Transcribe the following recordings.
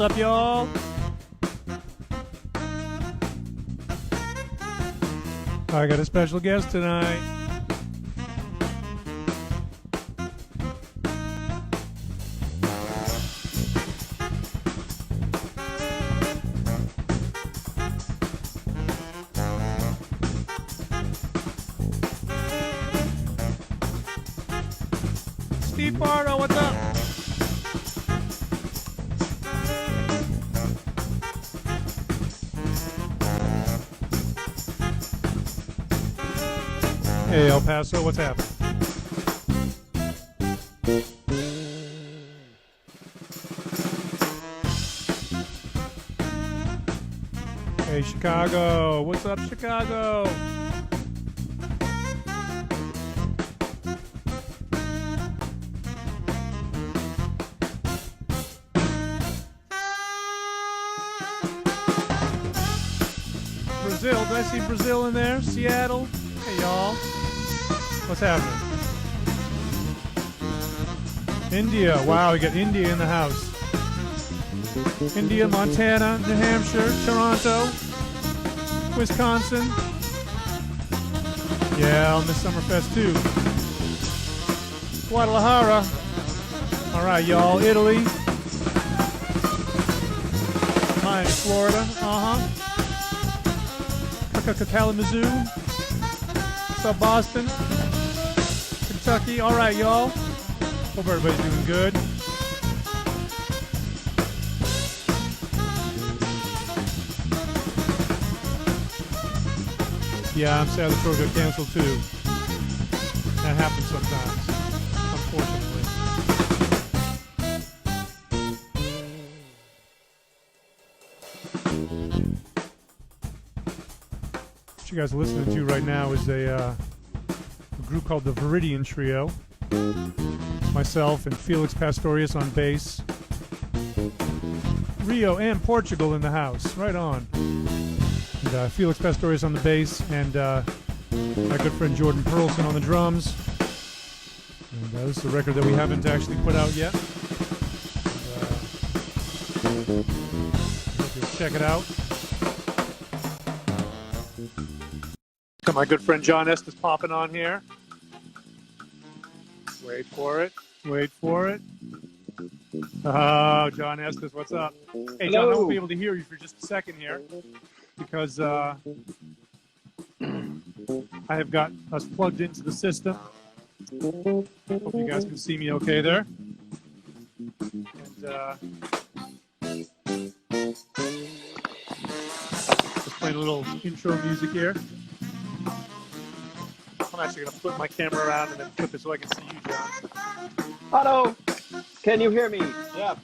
What's up, y'all? I got a special guest tonight. Steve Bardo, what's up? Hey, El Paso, what's happening? Hey, Chicago, what's up, Chicago? Brazil, did I see Brazil in there? Seattle? Hey, y'all. What's happening? India. Wow, we got India in the house. India, Montana, New Hampshire, Toronto, Wisconsin. Yeah, I'll miss Summerfest too. Guadalajara. All right, y'all. Italy. Miami, Florida. Kalamazoo. What's up, Boston? Kentucky. All right, y'all. Hope everybody's doing good. Yeah, I'm sad the tour got canceled too. That happens sometimes, unfortunately. What you guys are listening to right now is a group called the Viridian Trio. Myself and Felix Pastorius on bass. Rio and Portugal in the house. Right on. And Felix Pastorius on the bass, and my good friend Jordan Perlson on the drums. And this is a record that we haven't actually put out yet. Hope you'll check it out. Got my good friend John Estes popping on here. Wait for it. Wait for it. Oh, John Estes, what's up? Hey, John, Hello. I won't be able to hear you for just a second here because I have got us plugged into the system. Hope you guys can see me okay there. And just playing a little intro music here. I'm actually going to flip my camera around and then flip it so I can see you, John. Hello. Can you hear me? Yeah.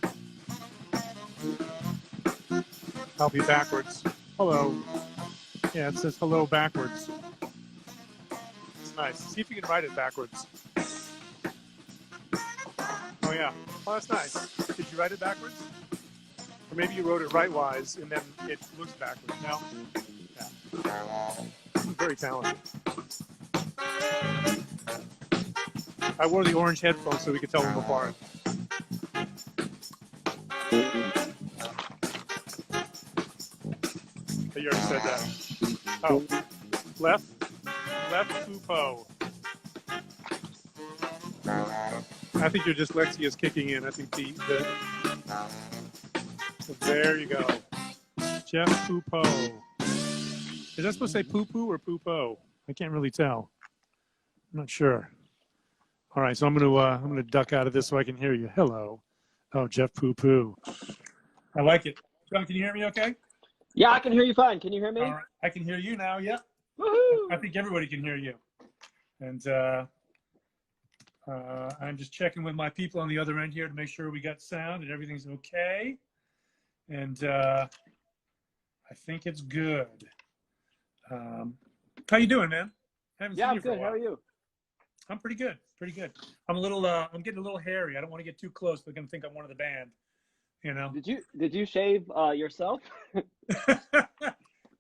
I'll be backwards. Hello. Yeah, it says hello backwards. It's nice. See if you can write it backwards. Oh, yeah. Oh, that's nice. Did you write it backwards? Or maybe you wrote it right-wise and then it looks backwards. No? Yeah. Very talented. I wore the orange headphones so we could tell them apart. You already said that. Oh. Left Pupo. I think your dyslexia is kicking in. I think there you go. Jeff Pupo. Is that supposed to say poo-poo or poo-po? I can't really tell. I'm not sure. All right, so I'm gonna duck out of this so I can hear you. Hello. Oh, Jeff Poo-poo. I like it. John, can you hear me okay? Yeah, I can hear you fine. Can you hear me? All right. I can hear you now, yeah. Woohoo! I think everybody can hear you. And I'm just checking with my people on the other end here to make sure we got sound and everything's okay. And I think it's good. How you doing, man? Haven't seen I'm you for a good. while. How are you? I'm pretty good. Pretty good. I'm getting a little hairy. I don't want to get too close. They're gonna think I'm one of the band. You know. Did you shave yourself? Yeah,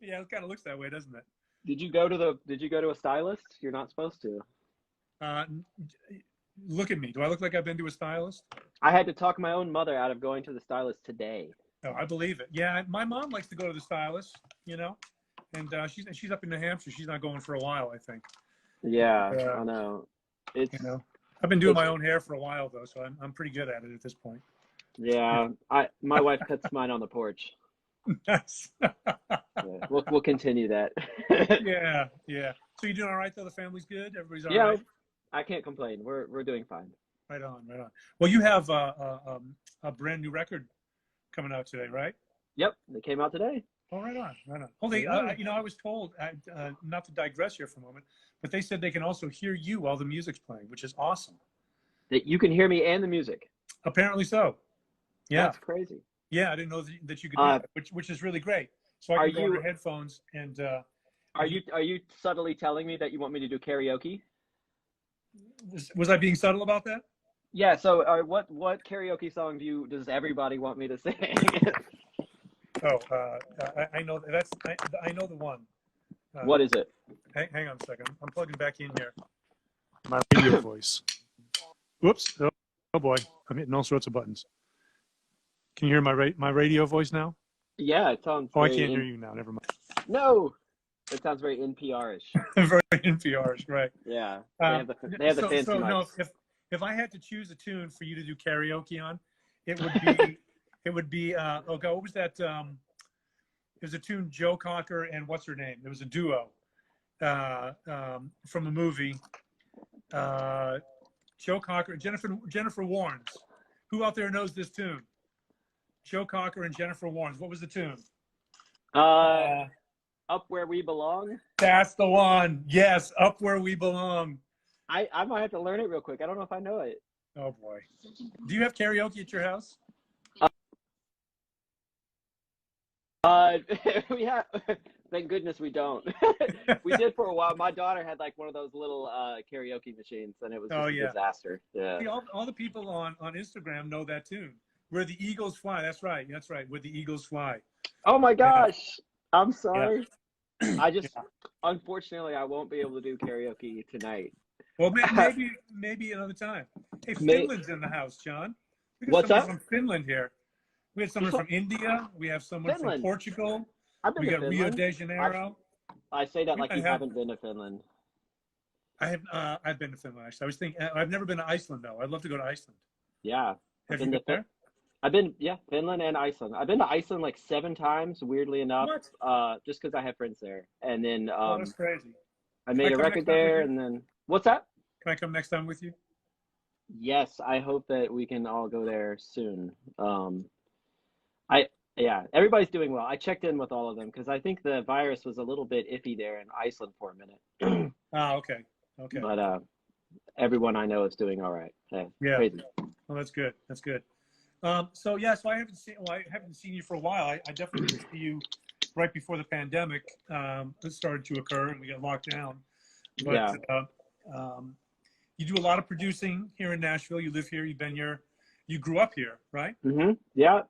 it kind of looks that way, doesn't it? Did you go to a stylist? You're not supposed to. Look at me. Do I look like I've been to a stylist? I had to talk my own mother out of going to the stylist today. Oh, I believe it. Yeah, my mom likes to go to the stylist, you know, and she's up in New Hampshire. She's not going for a while, I think. Yeah, Uh, I know. you It's know, I've been doing it's my own hair for a while though, so I'm pretty good at it at this point. yeah. My wife cuts mine on the porch. Nice. Yeah, we'll continue that. Yeah, yeah. So you're doing all right though? The family's good. Everybody's all Yeah, right. I can't complain. We're doing fine. Right on, right on. Well, you have a brand new record coming out today, right? Yep, they came out today. Oh, right on, right on. Oh, Yeah. you know, I was told, not to digress here for a moment, but they said they can also hear you while the music's playing, which is awesome. That you can hear me and the music. Apparently so. Yeah, That's crazy. yeah. I didn't know that you could do that, which is really great. So I Are can go under you headphones and. are you subtly telling me that you want me to do karaoke? Was I being subtle about that? Yeah, so what karaoke song does everybody want me to sing? Oh, I know I know the one. What is it? Hang on a second. I'm plugging back in here. My radio voice. Whoops. Oh boy. I'm hitting all sorts of buttons. Can you hear my radio voice now? Yeah, it sounds Oh, I very can't hear you now. Never mind. No. It sounds very NPR-ish. Very NPR's, right. Yeah. They have the fancy so no, mics. if I had to choose a tune for you to do karaoke on, it would be oh god, what was that? It was a tune Joe Cocker and what's her name? It was a duo from a movie. Joe Cocker and Jennifer Warnes. Who out there knows this tune? Joe Cocker and Jennifer Warnes. What was the tune? Up Where We Belong. That's the one. Yes, Up Where We Belong. I might have to learn it real quick. I don't know if I know it. Oh boy. Do you have karaoke at your house? We have. Thank goodness we don't. We did for a while. My daughter had like one of those little karaoke machines, and it was just a disaster. Yeah. See, all the people on Instagram know that tune. Where the Eagles Fly. That's right. That's right. Where the Eagles Fly. Oh my gosh. I'm sorry. Yeah. I just, unfortunately, I won't be able to do karaoke tonight. Well, maybe another time. Hey, Finland's in the house, John. We got What's someone up? from Finland here. We have someone from India. We have someone from Portugal. We got Rio de Janeiro. I say that like you haven't been to Finland. I've been to Finland, actually. I was thinking, I've never been to Iceland, though. I'd love to go to Iceland. Yeah. Have you been there? I've been, Finland and Iceland. I've been to Iceland like 7 times, weirdly enough. What? Just because I have friends there. And then that's crazy. I made a record there, and then what's that? Can I come next time with you? Yes, I hope that we can all go there soon. Everybody's doing well. I checked in with all of them because I think the virus was a little bit iffy there in Iceland for a minute. Okay. But everyone I know is doing all right. Yeah. Crazy. Well, that's good. That's good. So I haven't seen you for a while. I definitely didn't see you right before the pandemic started to occur and we got locked down. But you do a lot of producing here in Nashville. You live here. You've been here. You grew up here, right? Mm-hmm. Yeah.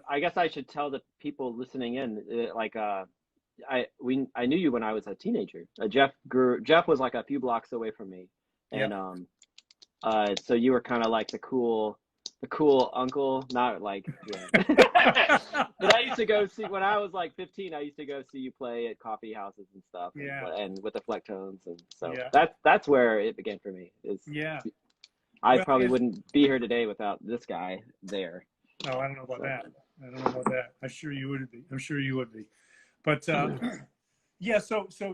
I guess I should tell the people listening in, I knew you when I was a teenager. Jeff was like a few blocks away from me, and so you were kind of like the cool uncle, not like. Yeah. But I used to go see when I was like 15. I used to go see you play at coffee houses and stuff, and with the Flectones, and so that's where it began for me. I probably wouldn't be here today without this guy there. Oh, I don't know about that. I'm sure you would be. I'm sure you would be. But so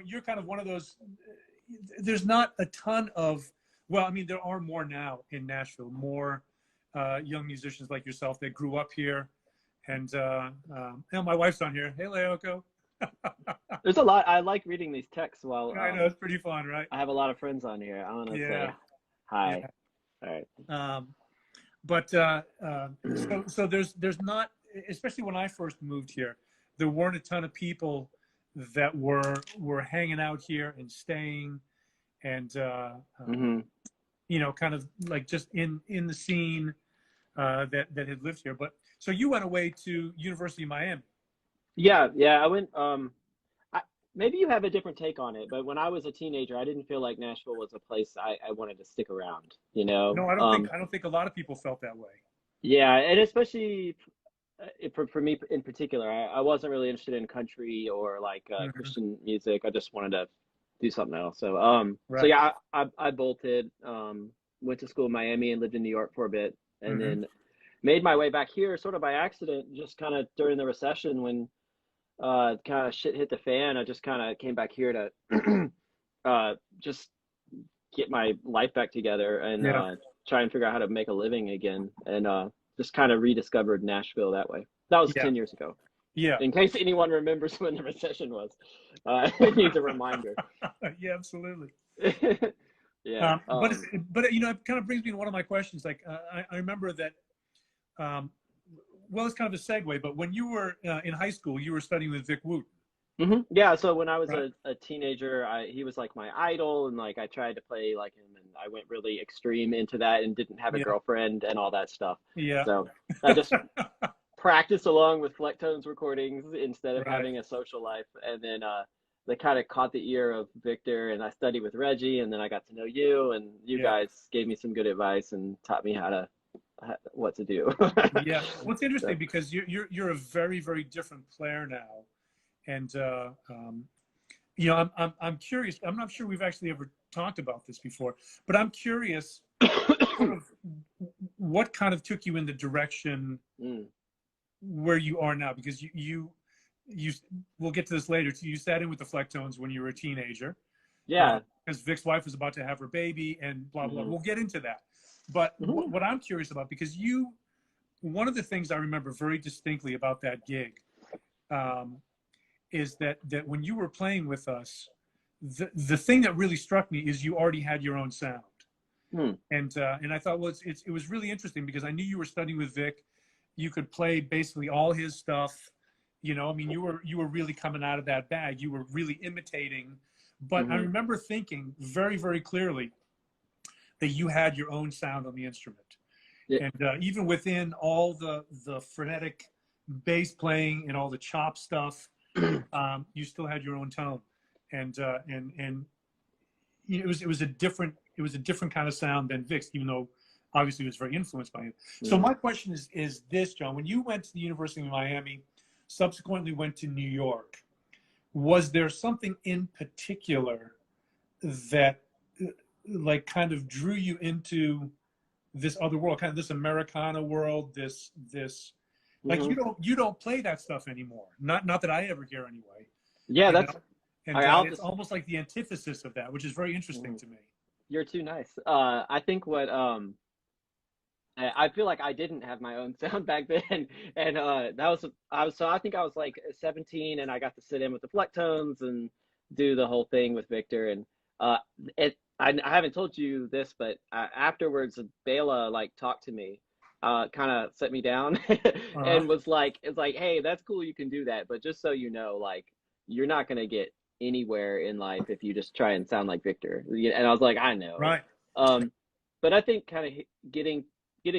you're kind of one of those. There's not a ton of. Well, I mean, there are more now in Nashville. More young musicians like yourself that grew up here, and my wife's on here. Hey, Leoko. There's a lot. I like reading these texts while. I know it's pretty fun, right? I have a lot of friends on here. I want to say hi. Yeah. All right. So there's not, especially when I first moved here, there weren't a ton of people that were hanging out here and staying, and kind of like just in the scene that had lived here. But so you went away to University of Miami. Yeah, I went. Maybe you have a different take on it, but when I was a teenager, I didn't feel like Nashville was a place I wanted to stick around. You know? No, I don't think a lot of people felt that way. Yeah, and especially for me in particular, I wasn't really interested in country or like Mhm. Christian music. I just wanted to do something else. So so Right. yeah, I bolted, went to school in Miami and lived in New York for a bit, and Hmm. then made my way back here sort of by accident, just kind of during the recession when kind of shit hit the fan. I just kind of came back here to just get my life back together and Yeah. try and figure out how to make a living again, and just kind of rediscovered Nashville that way. That was Yeah. 10 years ago. Yeah. In case anyone remembers when the recession was, it needs a reminder. Yeah, absolutely. Yeah. But you know, it kind of brings me to one of my questions. Like, I remember that. Um, well, it's kind of a segue, but when you were in high school, you were studying with Vic Woot, Yeah, so when I was right? a teenager, he was like my idol, and like I tried to play like him, and I went really extreme into that and didn't have a Yeah. girlfriend and all that stuff. Yeah. So I just practiced along with Flecktones recordings instead of Right. having a social life. And then they kind of caught the ear of Victor, and I studied with Reggie, and then I got to know you, and you Yeah. guys gave me some good advice and taught me what to do. Yeah. Well, it's So, interesting because you're a very, very different player now, and you know, I'm curious. I'm not sure we've actually ever talked about this before, but I'm curious, sort of, what kind of took you in the direction mm, where you are now, because you we'll get to this later. You sat in with the Flecktones when you were a teenager, yeah. because Vic's wife was about to have her baby and blah blah. Hmm. We'll get into that. But Hmm. what I'm curious about, because one of the things I remember very distinctly about that gig, um, is that when you were playing with us, the thing that really struck me is you already had your own sound. Hmm. And I thought, well, it was really interesting because I knew you were studying with Vic. You could play basically all his stuff. You know, I mean, you were really coming out of that bag. You were really imitating. But I Hmm. remember thinking very, very clearly that you had your own sound on the instrument, Yeah. and even within all the frenetic bass playing and all the chop stuff, you still had your own tone, and you know, it was a different kind of sound than Vic's, even though obviously it was very influenced by him. So Hmm. my question is this, John: when you went to the University of Miami, subsequently went to New York, was there something in particular that like kind of drew you into this other world, kind of this Americana world, this like Hmm. you don't play that stuff anymore. Not that I ever hear anyway, Yeah, you that's know. And I'll it's just. almost like the antithesis of that, which is very interesting Mhm. to me. You're too nice. I think what I feel like I didn't have my own sound back then, and that was I was so I think I was like 17, and I got to sit in with the Flecktones and do the whole thing with Victor, and uh, I haven't told you this, but afterwards, Bela like talked to me, kind of set me down, Uh-huh. and was like, "It's like, hey, that's cool, you can do that, but just so you know, like, you're not gonna get anywhere in life if you just try and sound like Victor." And I was like, "I know." Right. Um, but I think kind of getting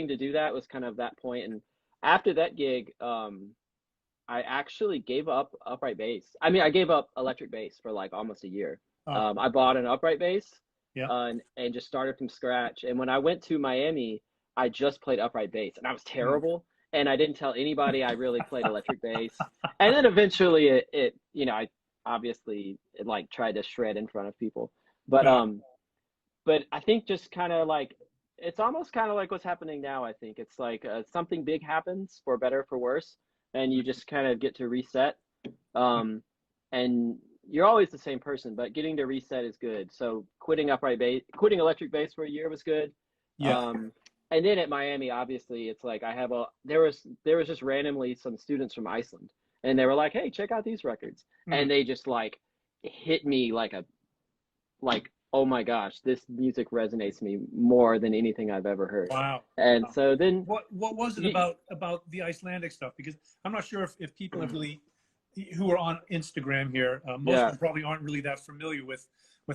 to do that was kind of that point. And after that gig, I actually gave up upright bass. I mean, I gave up electric bass for like almost a year. Oh, I bought an upright bass, yeah. and just started from scratch. And when I went to Miami, I just played upright bass, and I was Mm. terrible. And I didn't tell anybody I really played electric bass. And then eventually, it you know, I obviously like tried to shred in front of people, but Got I think just kind of like it's almost kind of like what's happening now. I think it's like something big happens for better or for worse, and you just kind of get to reset. it. Um, and you're always the same person, but getting to reset is good. So quitting electric bass for a year was good. Yeah. Um, and then at Miami, obviously, it's like there was just randomly some students from Iceland, and they were like, "Hey, check out these records," Mm. and they just like hit me like, oh my gosh, this music resonates me more than anything I've ever heard. Wow. And Wow. so then What was it you, about the Icelandic stuff? Because I'm not sure if people have really who are on Instagram here, most of yeah, them probably aren't really that familiar with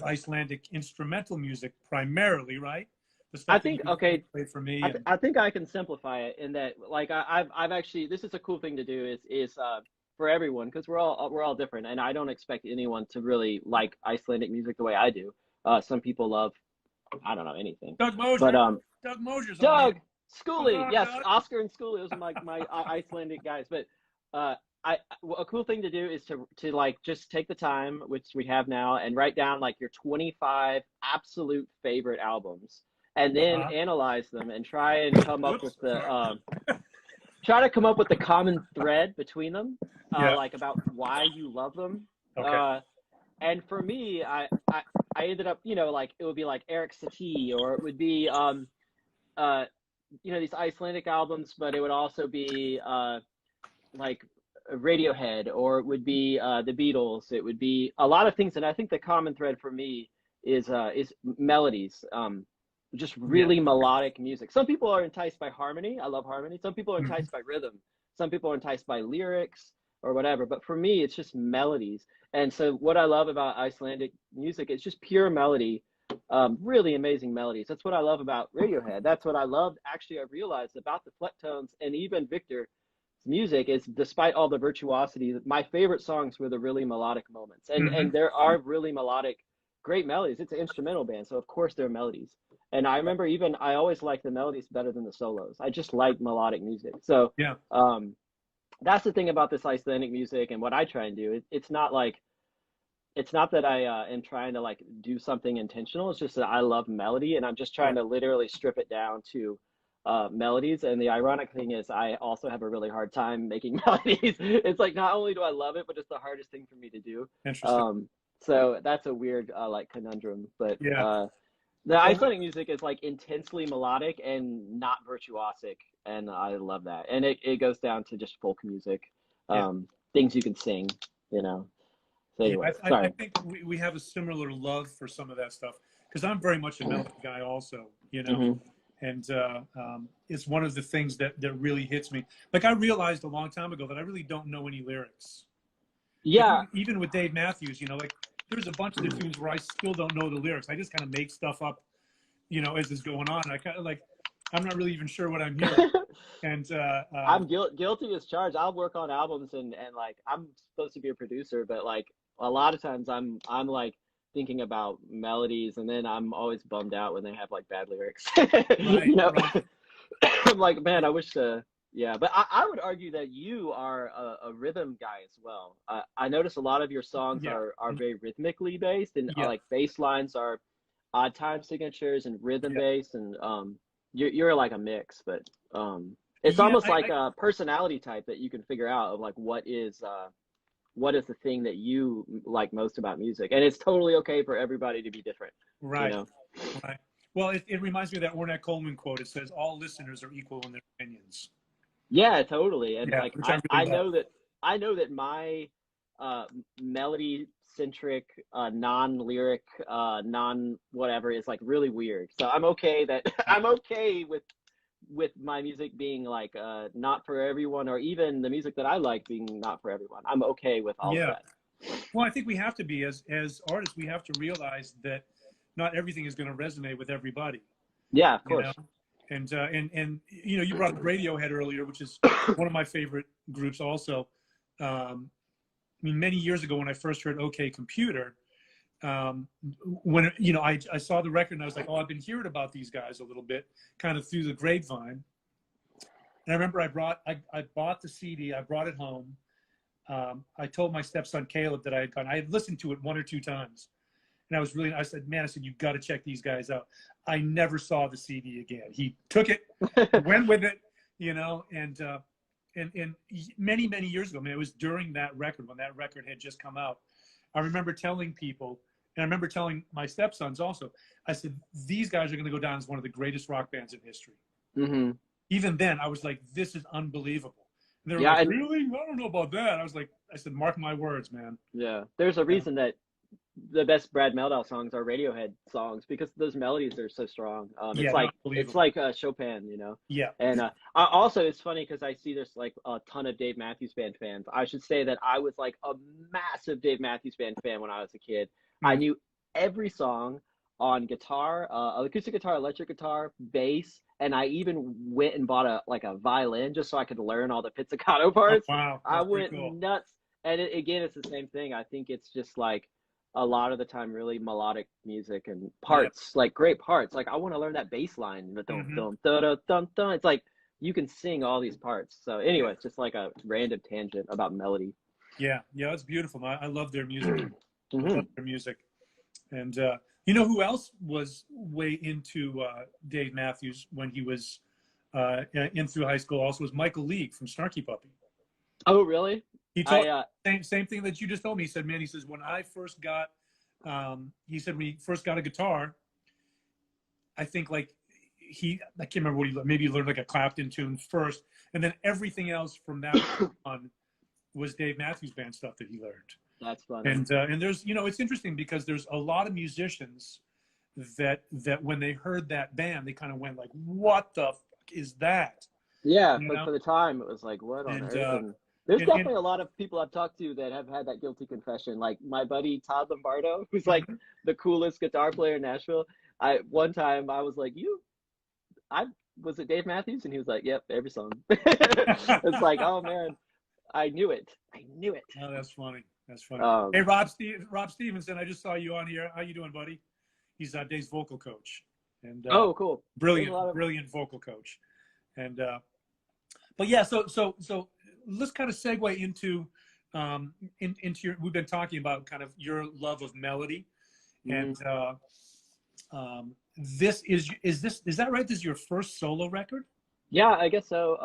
Icelandic instrumental music primarily, right? The I stuff that think you okay, played for me and I think I can simplify it in that like I've actually this is a cool thing to do is for everyone because we're all different and I don't expect anyone to really like Icelandic music the way I do. Some people love I don't know anything, Doug but Mosher. Doug Mosher's on Doug, here. Schoolie, yes, Oscar and Schoolie. Those are my Icelandic guys. But a cool thing to do is to like just take the time, which we have now, and write down like your 25 absolute favorite albums, and then analyze them and try and come up with the try to come up with the common thread between them, like about why you love them. Okay. And for me, I ended up, like it would be like Eric Satie, or it would be these Icelandic albums, but it would also be like Radiohead, or it would be the Beatles. It would be a lot of things, and I think the common thread for me is melodies. Just really melodic music. Some people are enticed by harmony. I love harmony. Some people are enticed by rhythm. Some people are enticed by lyrics or whatever. But for me, it's just melodies. And so what I love about Icelandic music is just pure melody, really amazing melodies. That's what I love about Radiohead. That's what I loved. Actually, I realized about the Flecktones and even Victor's music is, despite all the virtuosity, my favorite songs were the really melodic moments. And there are really melodic, great melodies. It's an instrumental band, so of course there are melodies. And I remember I always liked the melodies better than the solos. I just like melodic music. So that's the thing about this Icelandic music and what I try and do. It's not that I am trying to like do something intentional. It's just that I love melody, and I'm just trying to literally strip it down to melodies. And the ironic thing is I also have a really hard time making melodies. It's like, not only do I love it, but it's the hardest thing for me to do. Interesting. So that's a weird like conundrum, but the Icelandic music is like intensely melodic and not virtuosic, and I love that. And it goes down to just folk music, things you can sing, So anyway, sorry. I think we have a similar love for some of that stuff, because I'm very much a melody guy also, and it's one of the things that really hits me. Like, I realized a long time ago that I really don't know any lyrics. Yeah. Even with Dave Matthews, like, there's a bunch of the tunes where I still don't know the lyrics. I just kind of make stuff up, as it's going on. And I kind of like, I'm not really even sure what I'm hearing. And I'm guilty as charged. I'll work on albums and like, I'm supposed to be a producer, but like a lot of times I'm like thinking about melodies, and then I'm always bummed out when they have like bad lyrics. Right. I'm like, man, I wish but I would argue that you are a rhythm guy as well. I notice a lot of your songs are very rhythmically based, and like bass lines are odd time signatures and rhythm based, and you're like a mix, but it's almost like a personality type that you can figure out of like what is the thing that you like most about music, and it's totally okay for everybody to be different. Right. Right. Well, it reminds me of that Ornette Coleman quote. It says, "All listeners are equal in their opinions." Yeah, totally. And like I really know that my melody centric, non-lyric, non-whatever is like really weird. So I'm okay that I'm okay with my music being like not for everyone, or even the music that I like being not for everyone. I'm okay with all of that. Well, I think we have to be, as artists, we have to realize that not everything is going to resonate with everybody. Yeah, of course. And you brought up Radiohead earlier, which is one of my favorite groups also. I mean, many years ago when I first heard OK Computer, when I saw the record and I was like, oh, I've been hearing about these guys a little bit, kind of through the grapevine. And I remember I bought the CD, I brought it home. I told my stepson Caleb that I had listened to it 1 or 2 times. And I said, you've got to check these guys out. I never saw the CD again. He took it, went with it, and many, many years ago, it was during that record, when that record had just come out. I remember telling people, and I remember telling my stepsons also, I said, these guys are going to go down as one of the greatest rock bands in history. Mm-hmm. Even then, I was like, this is unbelievable. And they were like, really? I don't know about that. I said, mark my words, man. Yeah. There's a reason that the best Brad Mehldau songs are Radiohead songs, because those melodies are so strong. It's like Chopin, Yeah. And also it's funny because I see there's like a ton of Dave Matthews Band fans. I should say that I was like a massive Dave Matthews Band fan when I was a kid. Mm-hmm. I knew every song on guitar, acoustic guitar, electric guitar, bass, and I even went and bought a violin just so I could learn all the pizzicato parts. Oh, wow. I went nuts. And again, it's the same thing. I think it's just like a lot of the time really melodic music and parts, like great parts. Like I want to learn that bass line. Dun, dun, dun, dun, dun, dun. It's like you can sing all these parts. So anyway, it's just like a random tangent about melody. Yeah, yeah, it's beautiful. I love their music. I Mm-hmm. love their music. And you know who else was way into Dave Matthews when he was in through high school? Also was Michael League from Snarky Puppy. Oh, really? He told same thing that you just told me. He said, "Man," he says, "when I first got," he said, "when he first got a guitar, I think like I can't remember what he maybe he learned like a Clapton tune first, and then everything else from that on was Dave Matthews Band stuff that he learned." That's funny. And there's, you know, it's interesting because there's a lot of musicians that when they heard that band, they kind of went like, "What the fuck is that?" Yeah, You but know? for the time, it was like, what on And, earth? And there's definitely a lot of people I've talked to that have had that guilty confession. Like my buddy Todd Lombardo, who's like the coolest guitar player in Nashville. One time I was like, was it Dave Matthews? And he was like, "Yep, every song." It's like, oh man, I knew it. Oh, that's funny. That's funny. Hey, Rob Stevenson, I just saw you on here. How you doing, buddy? He's Dave's vocal coach. And oh, cool. Brilliant vocal coach. And but yeah, so let's kind of segue into your. We've been talking about kind of your love of melody, and this is that right? This is your first solo record? Yeah, I guess so.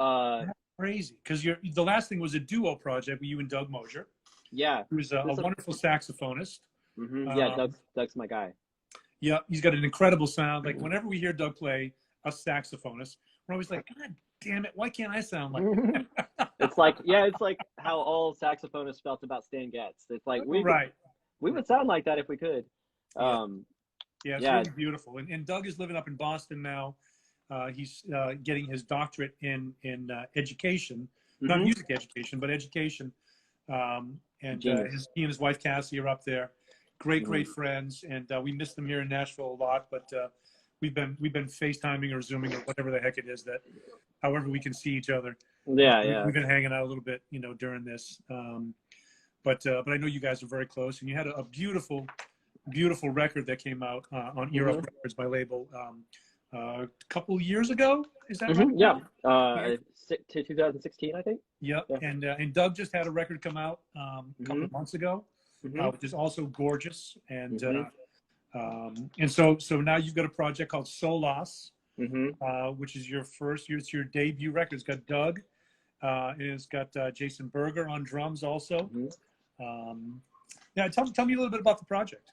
That's crazy, because the last thing was a duo project with you and Doug Mosher. Yeah, who's a wonderful saxophonist. Yeah, Doug's my guy. Yeah, he's got an incredible sound. Like whenever we hear Doug play a saxophonist, we're always like, "God damn it, why can't I sound like that?" It's like how all saxophonists felt about Stan Getz. It's like we would sound like that if we could. It's really beautiful. And Doug is living up in Boston now. He's getting his doctorate in education, not music education, but education. And he and his wife Cassie are up there. Great friends, and we miss them here in Nashville a lot. But we've been FaceTiming or Zooming or whatever the heck it is that, however we can see each other. We've been hanging out a little bit, you know, during this. But I know you guys are very close, and you had a beautiful record that came out on Ear Up Records, my label, a couple years ago. Is that right? Yeah, to 2016, I think. Yep. Yeah. And Doug just had a record come out a couple of months ago, which is also gorgeous. And so now you've got a project called SOLAS, which is it's your debut record. It's got Doug, and it's got Jason Berger on drums also. Yeah, tell me a little bit about the project.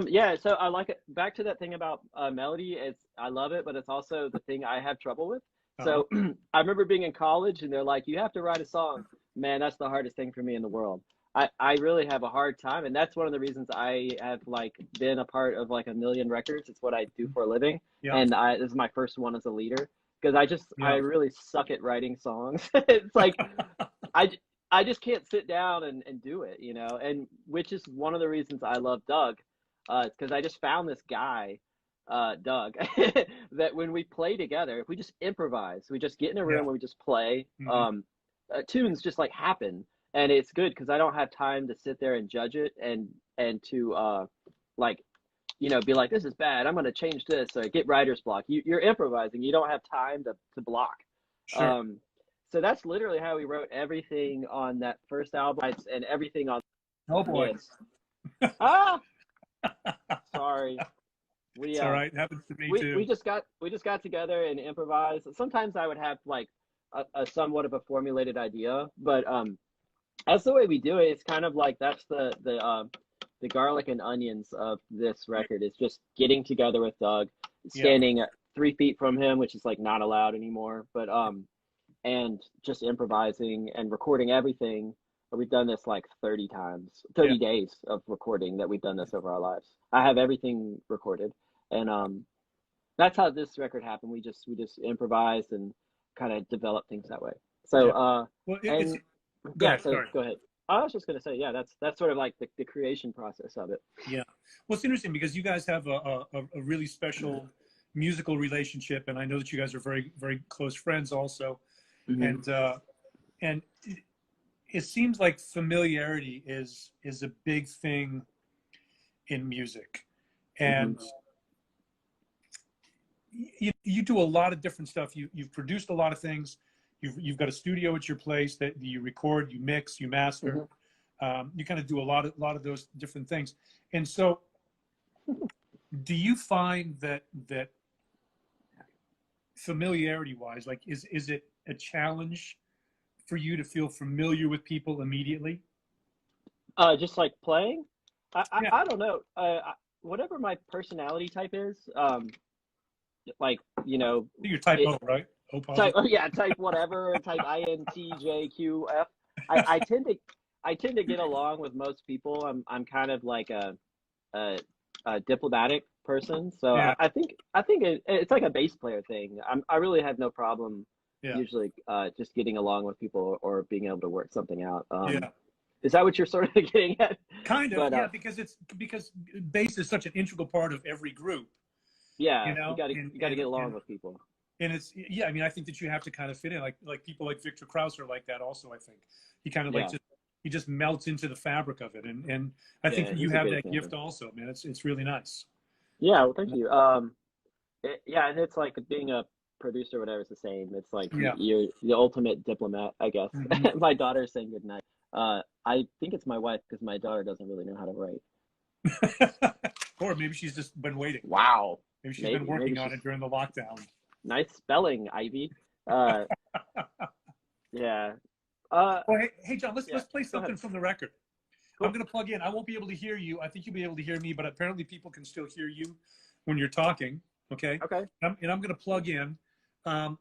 Yeah, so I like it. Back to that thing about melody, I love it, but it's also the thing I have trouble with. So I remember being in college and they're like, "You have to write a song." Man, that's the hardest thing for me in the world. I really have a hard time, and that's one of the reasons I have like been a part of like a million records. It's what I do for a living, and this is my first one as a leader, because I really suck at writing songs. It's like I just can't sit down and do it, you know, and which is one of the reasons I love Doug. Because I just found this guy, Doug, that when we play together, if we just improvise, we just get in a room where we just play, tunes just like happen. And it's good because I don't have time to sit there and judge it and to like, you know, be like, "This is bad, I'm going to change this," or get writer's block. You're improvising. You don't have time to block. Sure. So that's literally how we wrote everything on that first album and everything on. Oh boy. Sorry. It's all right. It happens to me too. We just got together and improvised. Sometimes I would have like a somewhat of a formulated idea, but that's the way we do it. It's kind of like that's the garlic and onions of this record. Is just getting together with Doug, standing 3 feet from him, which is like not allowed anymore, but and just improvising and recording everything. We've done this like 30 times, 30 days of recording that we've done this over our lives. I have everything recorded, and that's how this record happened. We just improvised and kind of developed things that way. So go ahead. I was just gonna say, that's sort of like the creation process of it. Yeah, well, it's interesting because you guys have a really special musical relationship, and I know that you guys are very, very close friends also, and it seems like familiarity is a big thing in music, Mm-hmm. and you do a lot of different stuff. You've produced a lot of things. You've got a studio at your place that you record, you mix, you master. You kind of do a lot of those different things. And so, do you find that familiarity wise, like is it a challenge for you to feel familiar with people immediately? Just like playing, Yeah, I don't know. Whatever my personality type is, like you're type it O, right? O type positive. yeah type whatever type INTJQF. I tend to get along with most people. I'm kind of like a, a diplomatic person, so Yeah, I think it's like a bass player thing. I really have no problem yeah, usually just getting along with people or being able to work something out. yeah. Is that what you're sort of getting at? Kind of, But yeah, because bass is such an integral part of every group, yeah, you know, you gotta get along with people. and it's yeah. I mean, I think that you have to kind of fit in, like people like Victor Krauss are like that. Also, I think he kind of like Yeah, he just melts into the fabric of it, and I think yeah, you he's a have good that example. gift also, man. It's really nice. Yeah, well, thank you. Yeah, and it's like being a producer or whatever is the same. It's like Yeah. you're the ultimate diplomat, I guess. Hmm. My daughter's saying goodnight. I think it's my wife because my daughter doesn't really know how to write. Or maybe she's just been waiting. Wow, Maybe she's been maybe working on she's it during the lockdown. nice spelling, Ivy. Uh, yeah. Well, hey, John, Yeah. let's play Go ahead. something from the record. I'm Cool. going to plug in. I won't be able to hear you. I think you'll be able to hear me, but apparently people can still hear you when you're talking. Okay. Okay. And I'm going to plug in.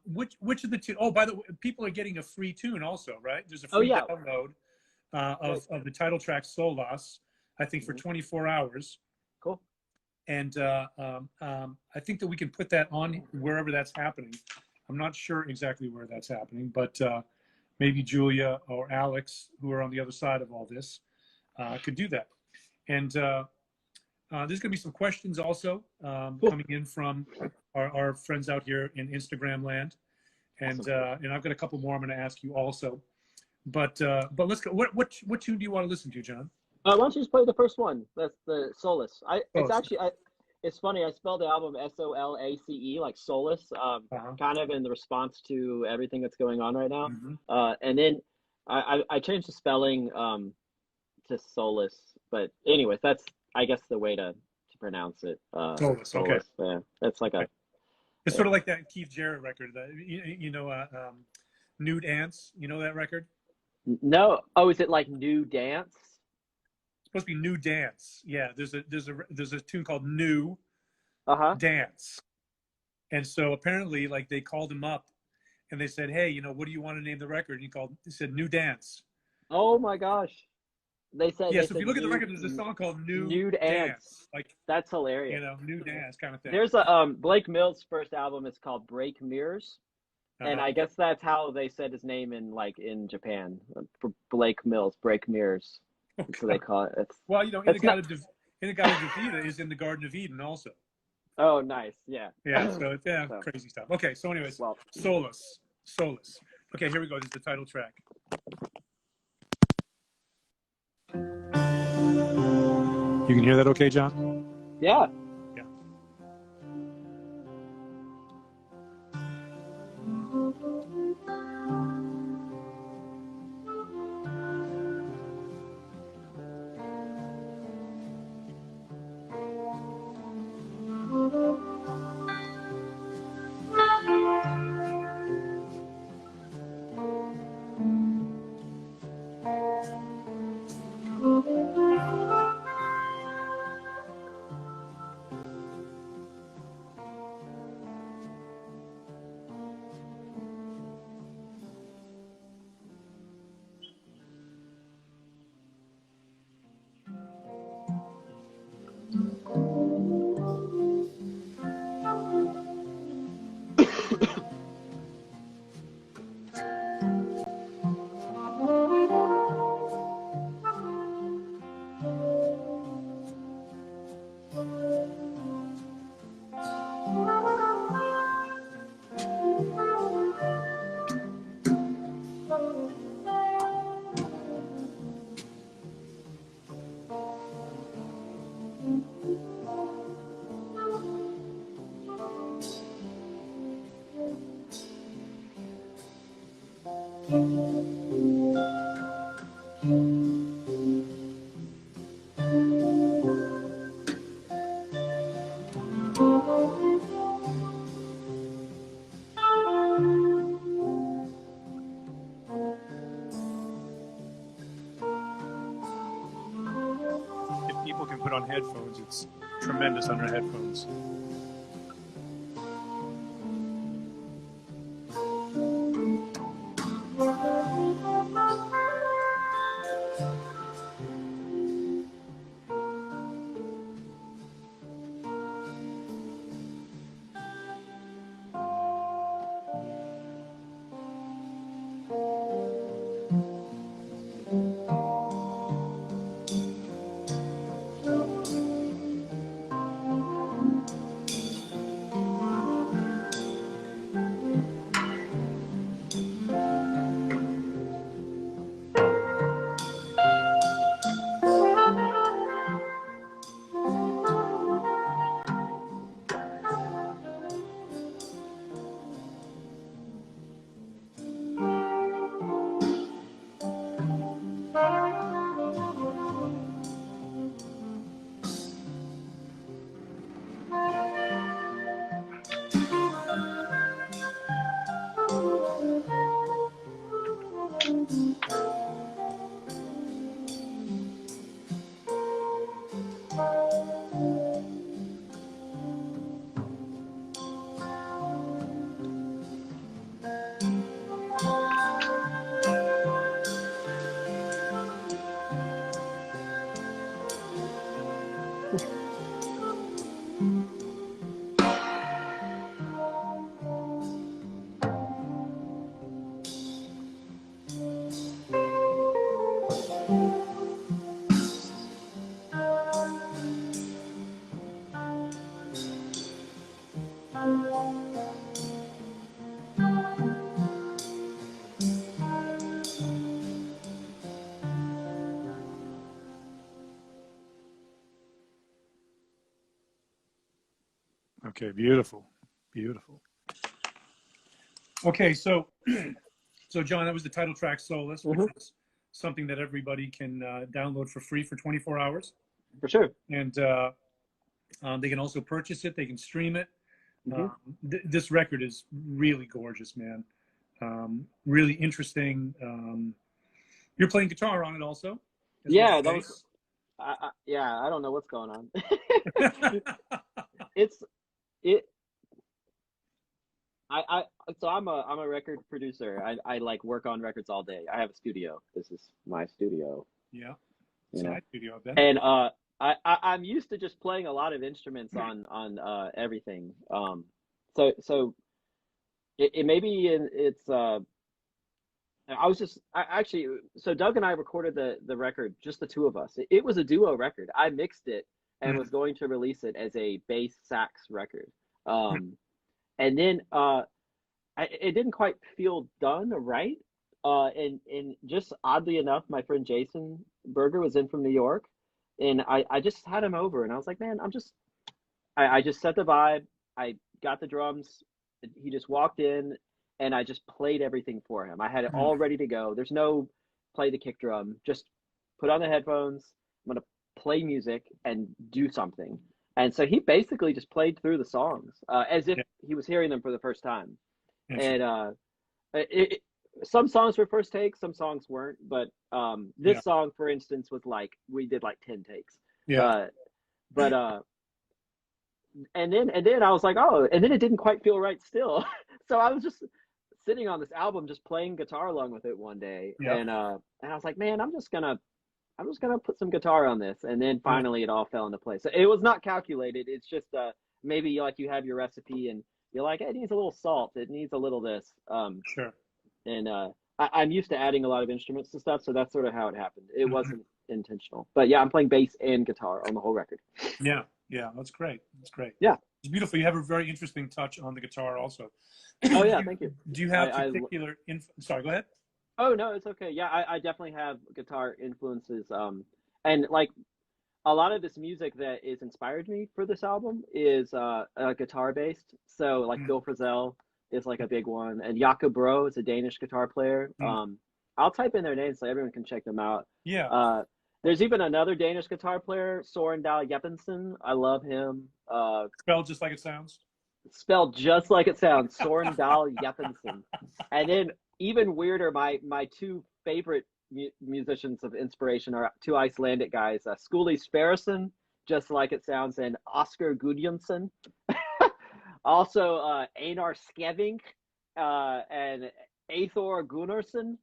Which of the two? Oh, by the way, people are getting a free tune also, right? There's a Oh free yeah. download Great. of the title track "SOLAS," I think for Hmm. 24 hours. Cool. And I think that we can put that on wherever that's happening. I'm not sure exactly where that's happening, but maybe Julia or Alex, who are on the other side of all this, could do that. And there's going to be some questions also Cool. coming in from our friends out here in Instagram land, and Awesome. and I've got a couple more I'm going to ask you also. But let's go. What tune do you want to listen to, John? Why don't you just play the first one? That's the Solace. It's Oh, actually it's funny. I spelled the album SOLACE like solace, uh-huh. kind of in the response to everything that's going on right now. Mm-hmm. And then I changed the spelling to solace. But anyways, that's I guess the way to pronounce it. Solus. Okay. Solace. Yeah, that's like a It's yeah. sort of like that Keith Jarrett record. Nude Ants. You know that record? No. Oh, is it like New Dance? It's supposed to be New Dance. Yeah. There's a tune called New Uh-huh. Dance. And so apparently, like they called him up and they said, "Hey, what do you want to name the record?" And he said, "New Dance." Oh my gosh. Yeah. They So if you said look at the record, there's a song called New nude ants. Dance, like That's hilarious. New Dance kind of thing. There's a Blake Mills' first album is called Break Mirrors, and Uh-huh. I guess that's how they said his name in Japan. Blake Mills, Break Mirrors. Oh, So they God. call it. Well, It's not. Inagata Davida is in the Garden of Eden also. Oh, nice. Yeah. Yeah. So yeah, So, crazy stuff. Okay. So, anyways, well, Solus. Okay, here we go. This is the title track. You can hear that okay, John? yeah. Yeah. If people can put on headphones, it's tremendous on their headphones. Okay, beautiful, beautiful. Okay, so so John, that was the title track "SOLAS," which is something that everybody can download for free for 24 hours. For sure. And they can also purchase it. They can stream it. This record is really gorgeous, man. Really interesting. You're playing guitar on it also. Yeah, that was. Yeah, I don't know what's going on. So I'm a record producer. I like work on records all day. I have a studio. This is my studio. Yeah. You know? Studio then. And I'm used to just playing a lot of instruments on everything. So it maybe it's actually, so Doug and I recorded the record, just the two of us. It was a duo record. I mixed it and was going to release it as a bass sax record. And then it didn't quite feel done right. And just oddly enough, my friend Jason Berger was in from New York, and I just had him over, and I was like, man, I just set the vibe. I got the drums. He just walked in, and I just played everything for him. I had it all ready to go. There's no play the kick drum. Just put on the headphones. I'm going to play music and do something. And so he basically just played through the songs as if he was hearing them for the first time. And some songs were first takes, some songs weren't. But this song, for instance, was like, we did like 10 takes. And then I was like, oh, and then it didn't quite feel right still. So I was just sitting on this album, just playing guitar along with it one day. And I was like, man, I'm just gonna put some guitar on this. And then finally it all fell into place. So it was not calculated. It's just maybe like you have your recipe and you're like, hey, it needs a little salt. It needs a little this. Sure. And I'm used to adding a lot of instruments and stuff. So that's sort of how it happened. It wasn't intentional. But yeah, I'm playing bass and guitar on the whole record. Yeah. Yeah, that's great. That's great. Yeah. It's beautiful. You have a very interesting touch on the guitar also. Oh, yeah, thank you. Do you have particular sorry, go ahead. Oh, no, it's okay. Yeah, I definitely have guitar influences. And like a lot of this music that is inspired me for this album is guitar based. So like Mm, Bill Frisell is like a big one, and Jakob Bro is a Danish guitar player. mm. I'll type in their names so everyone can check them out. Yeah. There's even another Danish guitar player, Soren Dahl Jeppesen. I love him. Spelled just like it sounds. Spelled just like it sounds, Soren Dahl Jeppesen. And then even weirder, my two favorite musicians of inspiration are two Icelandic guys, Skuli Sverrisson, just like it sounds, and Oscar Gudjonsson. Also, Einar Skeving and Eithor Gunnarsson.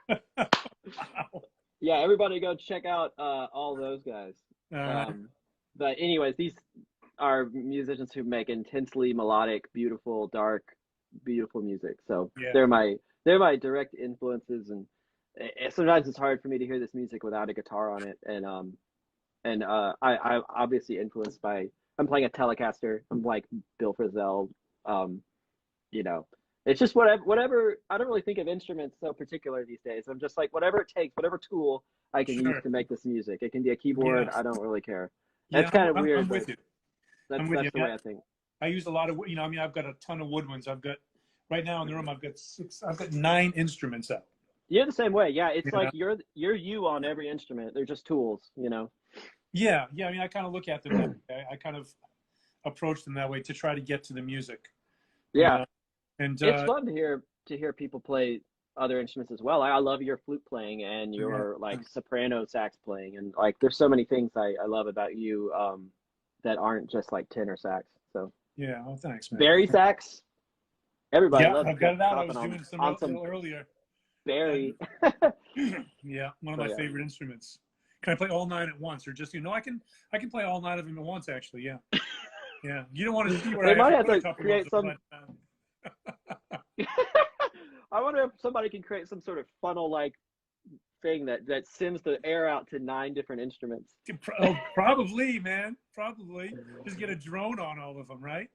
Wow. Yeah, everybody go check out all those guys. But anyways, these are musicians who make intensely melodic, beautiful, dark, beautiful music. So Yeah. they're my direct influences, and sometimes it's hard for me to hear this music without a guitar on it. And I'm obviously influenced by, I'm playing a Telecaster. I'm like Bill Frisell. You know, it's just whatever. I don't really think of instruments so particular these days. I'm just like, whatever it takes, whatever tool I can use to make this music. It can be a keyboard. Yeah. I don't really care. Yeah, That's kind of weird. I'm with you. That's you. the way I think. I use a lot of, I mean, I've got a ton of woodwinds. I've got, right now in the room, I've got 9 instruments out. You're the same way. Yeah, it's Yeah. like you're you on every instrument. They're just tools, you know. Yeah, I mean, I kind of look at them that way. I kind of approach them that way to try to get to the music. Yeah, and it's fun to hear people play other instruments as well. I love your flute playing and your like soprano sax playing, and like there's so many things I love about you that aren't just like tenor sax. So yeah, well, thanks, man. Barry sax. Everybody loves I've got it out. I was on, doing some on little earlier. Barry. Yeah, one of my favorite instruments. Can I play all 9 at once, or just I can play all 9 of them at once? Actually, yeah, yeah. You don't want to see where They might have put a to couple create of some. them, I wonder if somebody can create some sort of funnel like thing that sends the air out to 9 different instruments. Probably, man. Probably. Just get a drone on all of them, right?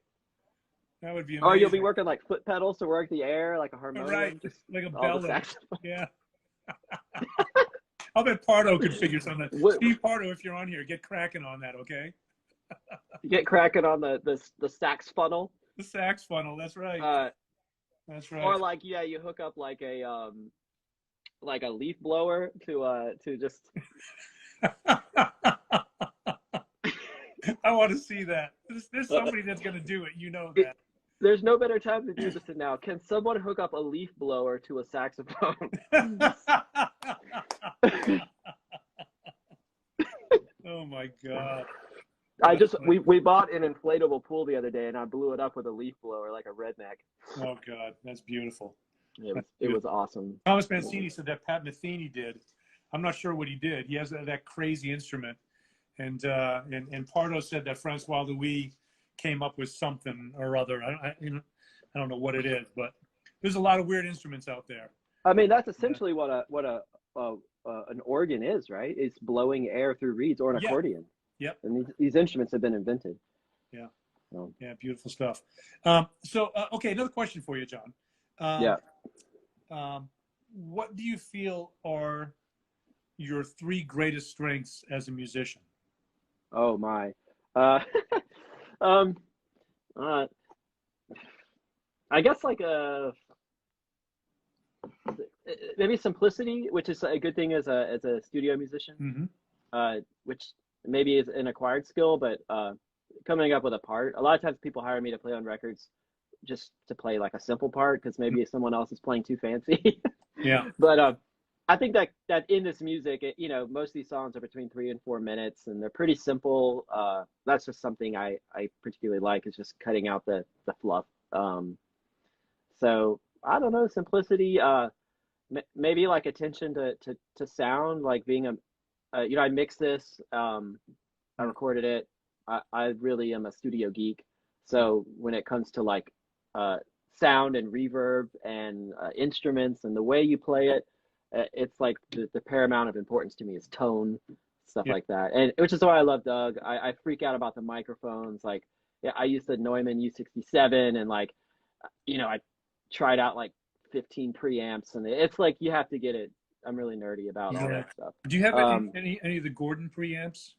That would be amazing. Or you'll be working like foot pedals to work the air, like a harmonium. Right, just like a all the bellow. saxophone. Yeah. I'll bet Pardo could figure something out. Steve Pardo, if you're on here, get cracking on that, okay? Get cracking on the sax funnel. The sax funnel, that's right. That's right. Or like, yeah, you hook up like a leaf blower to just. I want to see that. There's somebody that's gonna do it. You know that. There's no better time to do this than now. Can someone hook up a leaf blower to a saxophone? Oh my God. We bought an inflatable pool the other day, and I blew it up with a leaf blower like a redneck. Oh God, that's beautiful. It was awesome. Thomas Mancini said that Pat Metheny did. I'm not sure what he did. He has that crazy instrument, and Pardo said that Francois Louis came up with something or other. I don't know what it is, but there's a lot of weird instruments out there. I mean, that's essentially what an organ is, right? It's blowing air through reeds, or an accordion. Yep. And these instruments have been invented. Yeah. So. Yeah, beautiful stuff. Okay, another question for you, John. What do you feel are your 3 greatest strengths as a musician? Oh my. I guess like maybe simplicity, which is a good thing as a studio musician. Mm-hmm. Which maybe is an acquired skill, but coming up with a part. A lot of times people hire me to play on records just to play like a simple part because maybe someone else is playing too fancy. Yeah. But I think that in this music, most of these songs are between 3 and 4 minutes, and they're pretty simple. That's just something I particularly like, is just cutting out the fluff. So I don't know, simplicity. Maybe like attention to sound, like being I mixed this. I recorded it. I really am a studio geek. So when it comes to like sound and reverb and instruments and the way you play it, it's like the paramount of importance to me is tone, stuff like that. And which is why I love Doug. I freak out about the microphones. Like, I used the Neumann U67, and like, I tried out like 15 preamps, and it's like you have to get it. I'm really nerdy about all that stuff. Do you have any of the Gordon preamps?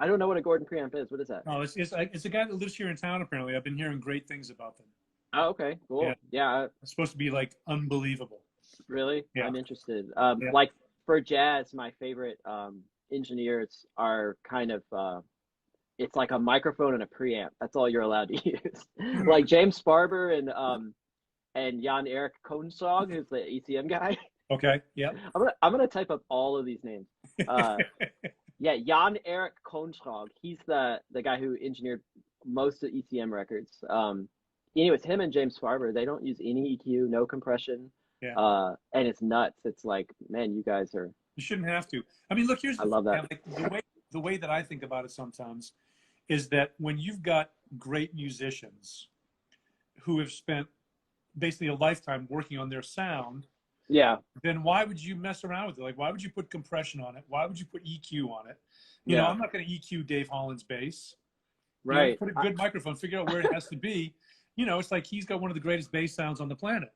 I don't know what a Gordon preamp is. What is that? Oh, it's a guy that lives here in town. Apparently, I've been hearing great things about them. Oh, okay, Yeah, cool. Yeah, it's supposed to be like unbelievable. really? Yeah, I'm interested. yeah. Like for jazz, my favorite engineers are kind of it's like a microphone and a preamp. That's all you're allowed to use. Hmm. Like James Farber and Jan Erik Koensog, who's the ECM guy. Okay. Yep. I'm gonna type up all of these names. Uh, yeah, Jan Erik Koensog. He's the guy who engineered most of ECM records. Anyways, him and James Farber, they don't use any EQ, no compression, Yeah. and it's nuts. It's like, man, you guys are. You shouldn't have to. I mean, look, here's I the thing, love that. man, like the way that I think about it sometimes is that when you've got great musicians who have spent basically a lifetime working on their sound, Yeah, then why would you mess around with it? Like, why would you put compression on it? Why would you put EQ on it? You know, yeah, I'm not going to EQ Dave Holland's bass. You know, right. put a good microphone, figure out where it has to be. You know, it's like he's got one of the greatest bass sounds on the planet.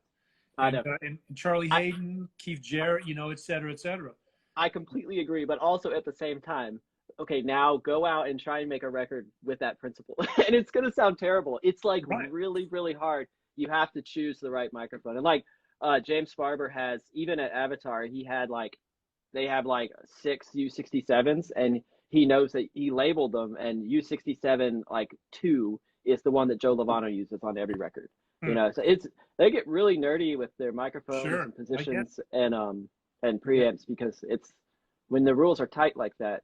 I know. And Charlie I, Hayden, Keith Jarrett, you know, et cetera, et cetera. I completely agree, but also at the same time, okay, now go out and try and make a record with that principle. And it's going to sound terrible. It's like Right. really, really hard. You have to choose the right microphone. And like James Farber has, even at Avatar, he had like, they have like 6 U67s, and he knows that he labeled them, and U67 like 2 is the one that Joe Lovano uses on every record. You Hmm. know, so they get really nerdy with their microphones Sure. and I get positions and yeah. preamps, because it's when the rules are tight like that,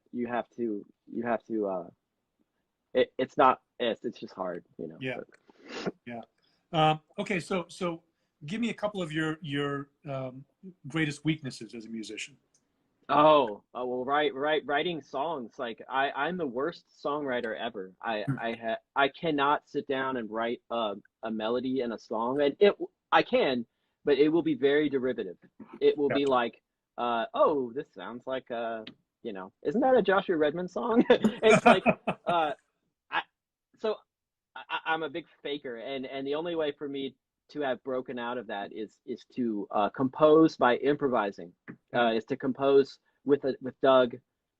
it's not it's just hard, you know. Yeah. But, Yeah. Okay. So give me a couple of your greatest weaknesses as a musician. well, writing songs, like I'm the worst songwriter ever. I cannot sit down and write a melody in a song, and I can, but it will be very derivative. It will be Gotcha. like, oh, this sounds like you know, isn't that a Joshua Redman song? It's like I so I'm a big faker, and the only way for me to have broken out of that is to compose by improvising. Is to compose with Doug,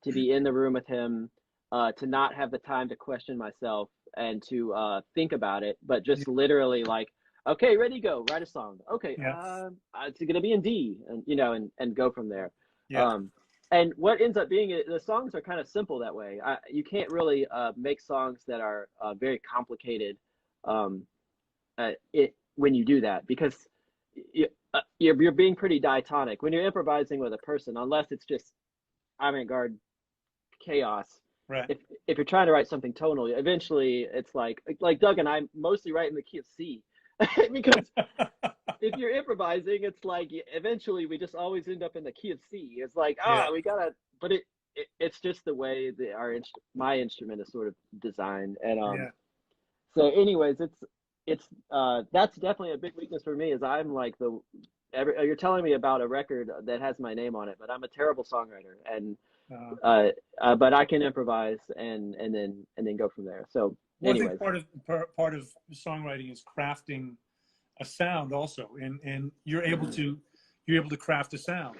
to be in the room with him, to not have the time to question myself and to think about it, but just literally like, okay, ready, go, write a song. Okay, Yeah. it's gonna be in D, and you know, and go from there. Yeah. And what ends up being, the songs are kind of simple that way. You can't really make songs that are very complicated when you do that, because you're being pretty diatonic when you're improvising with a person, unless it's just avant-garde chaos. Right. If you're trying to write something tonal, eventually it's like Doug and I mostly write in the key of C, because if you're improvising, it's like eventually we just always end up in the key of C. It's like, Yeah. we gotta, but it's just the way my instrument is sort of designed. And Yeah. so anyways, it's that's definitely a big weakness for me, is I'm like you're telling me about a record that has my name on it, but I'm a terrible songwriter, and but I can improvise and then go from there. So Well, I think anyways, part of songwriting is crafting a sound also, and you're able to craft a sound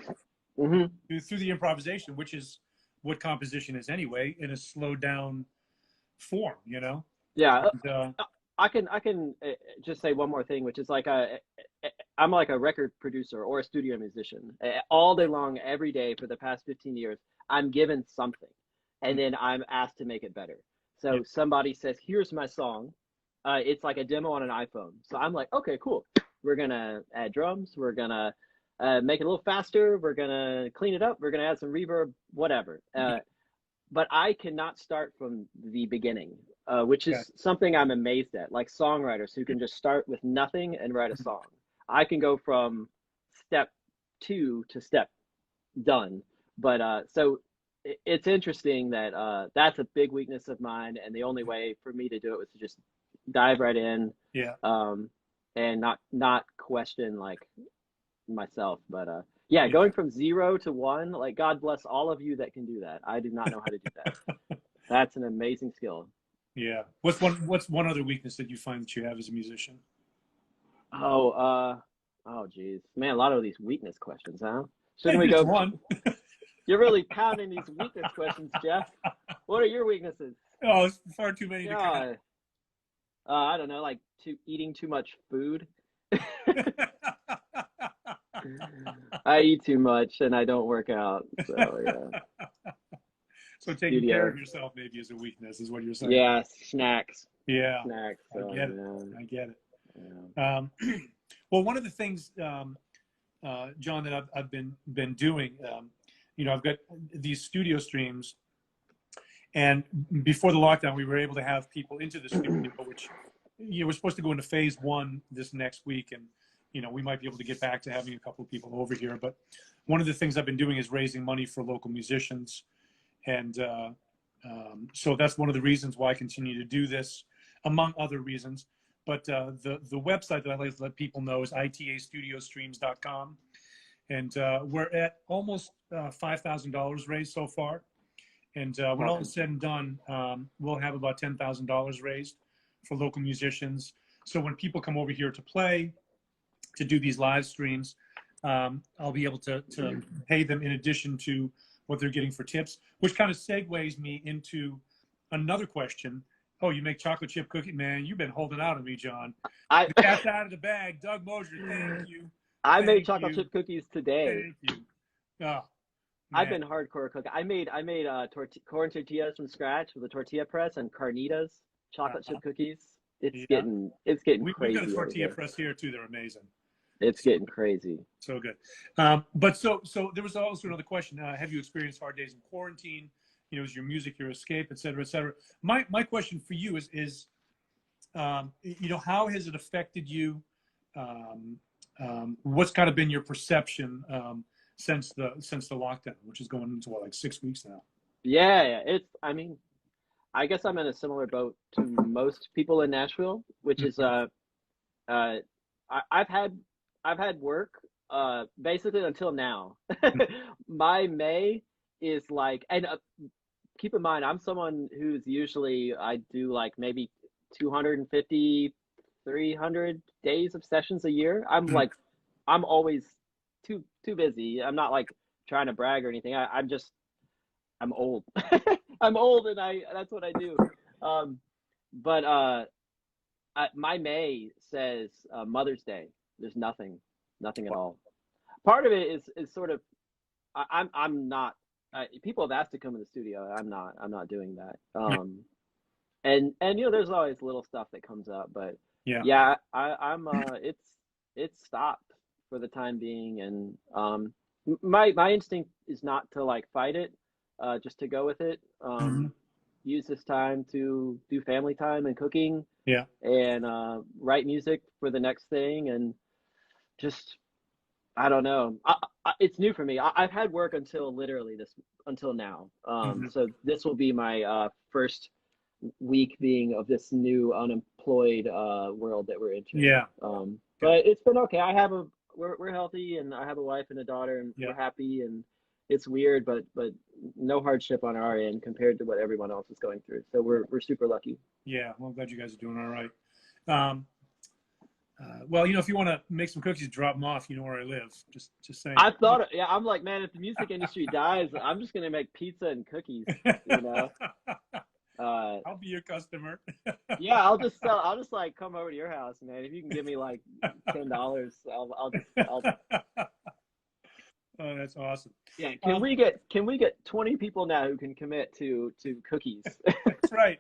hmm through the improvisation, which is what composition is anyway, in a slowed down form, you know. yeah. And, I can just say one more thing, which is like I'm like a record producer or a studio musician. All day long, every day for the past 15 years, I'm given something, and then I'm asked to make it better. yeah. So somebody says, "Here's my song." It's like a demo on an iPhone. So I'm like, "Okay, cool. We're gonna add drums. We're gonna make it a little faster. We're gonna clean it up. We're gonna add some reverb, whatever." But I cannot start from the beginning, which Yeah. is something I'm amazed at. Like songwriters who can just start with nothing and write a song. I can go from step 2 to step done. But so it's interesting that that's a big weakness of mine, and the only way for me to do it was to just dive right in, Yeah. and not question like myself. But yeah, going from 0 to 1, like God bless all of you that can do that. I do not know how to do that. That's an amazing skill. Yeah. What's one other weakness that you find that you have as a musician? Oh, oh, geez, man, a lot of these weakness questions, huh? Hey, Shouldn't we just go? one. You're really pounding these weakness questions, Jeff. What are your weaknesses? Oh, it's far too many to Yeah, count. I don't know, like eating too much food. I eat too much and I don't work out. So yeah, So taking care studio. of yourself maybe is a weakness, is what you're saying. Yeah, snacks, Yeah, snacks. I So get it. yeah, I get it. yeah. Well, one of the things, John, that I've been doing, I've got these studio streams, and before the lockdown, we were able to have people into the studio, which we're supposed to go into phase 1 this next week, and we might be able to get back to having a couple of people over here. But one of the things I've been doing is raising money for local musicians, and so that's one of the reasons why I continue to do this, among other reasons. But the website that I like to let people know is itastudiostreams.com. And we're at almost $5,000 raised so far. And when all is said and done, we'll have about $10,000 raised for local musicians. So when people come over here to play, to do these live streams, I'll be able to pay them in addition to what they're getting for tips, which kind of segues me into another question. Oh, you make chocolate chip cookie, man. You've been holding out on me, John. The cat's out of the bag. Doug Mosher, thank you. I made Thank chocolate you. chip cookies today. Thank you. Oh, I've man. been hardcore cooking. I made corn tortillas from scratch with a tortilla press and carnitas chocolate chip cookies. It's Yeah. getting We've crazy got a over tortilla here. press here, too. They're amazing. It's getting crazy. So good. But so there was also another question. Have you experienced hard days in quarantine? Is your music your escape, et cetera, et cetera? My question for you is how has it affected you? What's kind of been your perception since the lockdown, which is going into like 6 weeks now? Yeah. I mean, I guess I'm in a similar boat to most people in Nashville, which is I've had work basically until now. My May is like, and keep in mind, I'm someone who's usually, I do like maybe 250, 300 days of sessions a year. I'm always too busy. I'm not like trying to brag or anything. I'm old. I'm old, and that's what I do. But my May says Mother's Day. There's nothing at all. Part of it is sort of I'm not. People have asked to come in the studio. I'm not doing that. And there's always little stuff that comes up, but yeah, I'm it's stopped for the time being, and my instinct is not to like fight it, just to go with it. Use this time to do family time and cooking, and write music for the next thing, and just I don't know. It's new for me. I've had work until now. So this will be my first week being of this new unemployed world that we're entering. Yeah. But it's been okay. We're healthy, and I have a wife and a daughter, and we're happy, and it's weird, but no hardship on our end compared to what everyone else is going through. So we're super lucky. Yeah. Well, I'm glad you guys are doing all right. Well, if you want to make some cookies, drop them off. You know where I live. Just saying. I thought, I'm like, man, if the music industry dies, I'm just gonna make pizza and cookies. I'll be your customer. Yeah, I'll just like come over to your house, man. If you can give me like $10, I'll. Oh, that's awesome. Yeah, can we get 20 people now who can commit to cookies? That's right.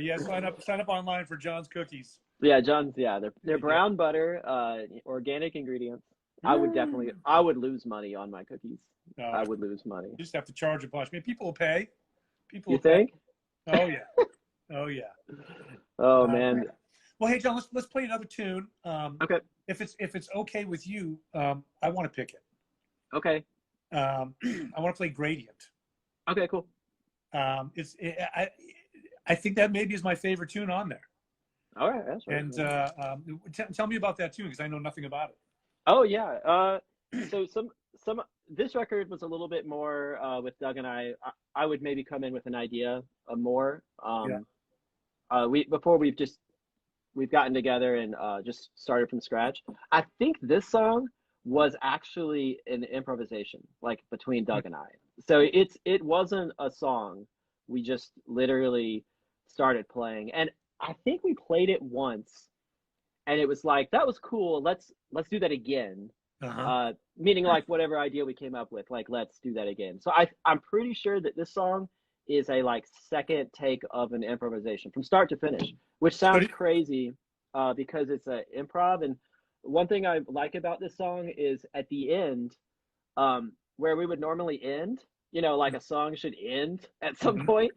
Yeah, sign up online for John's Cookies. Yeah, John's. Yeah, they're brown butter, organic ingredients. I would lose money on my cookies. I would lose money. You just have to charge a bunch. I mean, people will pay. You think? Oh yeah. Oh yeah. Oh man. Well, hey John, let's play another tune. Okay. If it's okay with you, I want to pick it. Okay. I want to play Gradient. Okay, cool. I think that maybe is my favorite tune on there. All right, that's right. And tell me about that tune, because I know nothing about it. Oh yeah. So this record was a little bit more with Doug and I. I would maybe come in with an idea more. We've gotten together and just started from scratch. I think this song was actually an improvisation, like between Doug and I. So it wasn't a song. We just literally started playing, and I think we played it once, and it was like, that was cool. Let's do that again. Uh-huh. Meaning like whatever idea we came up with, like let's do that again. So I'm pretty sure that this song is a like second take of an improvisation from start to finish, which So sounds crazy because it's an improv. And one thing I like about this song is at the end, where we would normally end, like a song should end at some Mhm. point,